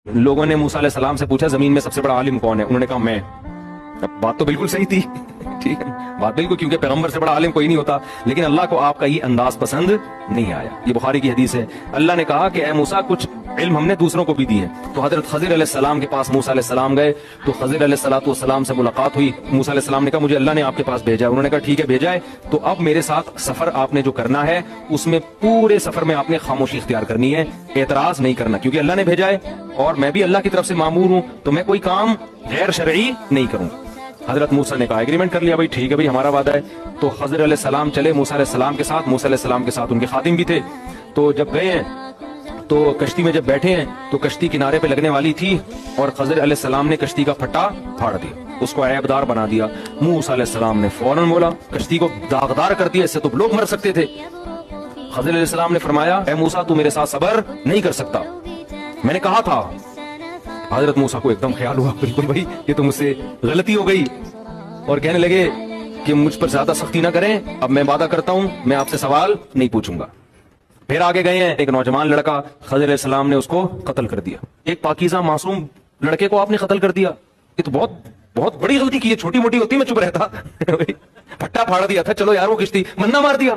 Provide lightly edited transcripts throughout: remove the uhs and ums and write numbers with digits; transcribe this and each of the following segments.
لوگوں نے موسیٰ علیہ السلام سے پوچھا زمین میں سب سے بڑا عالم کون ہے؟ انہوں نے کہا میں۔ اب بات تو بالکل صحیح تھی، ٹھیک ہے، بات بالکل، کیونکہ پیغمبر سے بڑا عالم کوئی نہیں ہوتا، لیکن اللہ کو آپ کا یہ انداز پسند نہیں آیا۔ یہ بخاری کی حدیث ہے۔ اللہ نے کہا کہ اے موسیٰ کچھ علم ہم نے دوسروں کو بھی دی ہے۔ تو حضرت خضر علیہ السلام کے پاس موسیٰ علیہ السلام گئے تو خضر علیہ السلام سے ملاقات ہوئی۔ موسیٰ علیہ السلام نے کہا مجھے اللہ نے آپ کے پاس بھیجا ہے۔ انہوں نے کہا ٹھیک ہے بھیجا ہے، تو اب میرے ساتھ سفر آپ نے جو کرنا ہے اس میں پورے سفر میں آپ نے خاموشی اختیار کرنی ہے، اعتراض نہیں کرنا، کیونکہ اللہ نے بھیجا ہے اور میں بھی اللہ کی طرف سے مامور ہوں، تو میں کوئی کام غیر شرعی نہیں کروں۔ حضرت موسیٰ نے کہا ایگریمنٹ کر لیا، بھائی ٹھیک ہے بھائی ہمارا وعدہ ہے۔ تو خضر علیہ السلام چلے موسیٰ علیہ السلام کے ساتھ، موسیٰ علیہ السلام کے ساتھ ان کے خادم بھی تھے۔ تو جب گئے ہیں تو کشتی میں جب بیٹھے ہیں تو کشتی کنارے پہ لگنے والی تھی اور خضر علیہ السلام نے کشتی کا پھٹا پھاڑ دیا، اس کو عیب دار بنا دیا۔ موسیٰ علیہ السلام نے فوراً بولا کشتی کو داغدار کر دیا، اس سے تو لوگ مر سکتے تھے۔ خضر علیہ السلام نے فرمایا اے موسیٰ تو میرے ساتھ صبر نہیں کر سکتا، میں نے کہا تھا۔ حضرت موسیٰ کو ایک دم خیال ہوا بالکل بھائی یہ تو مجھ سے غلطی ہو گئی، اور کہنے لگے کہ مجھ پر زیادہ سختی نہ کریں، اب میں وعدہ کرتا ہوں میں آپ سے سوال نہیں پوچھوں گا۔ پھر آگے گئے ہیں، ایک نوجوان لڑکا خضر علیہ السلام نے اس کو قتل کر دیا۔ ایک پاکیزہ معصوم لڑکے کو آپ نے قتل کر دیا، یہ تو بہت بڑی غلطی کی ہے، چھوٹی موٹی ہوتی میں چپ رہتا۔ پھٹا پھاڑ دیا تھا، چلو یار وہ کشتی، بندہ مار دیا،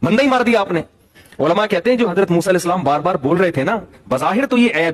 بندہ ہی مار دیا آپ نے۔ علماء کہتے ہیں جو حضرت موسیٰ علیہ السلام بار بار بول رہے تھے نا، بظاہر تو یہ عیب ہے،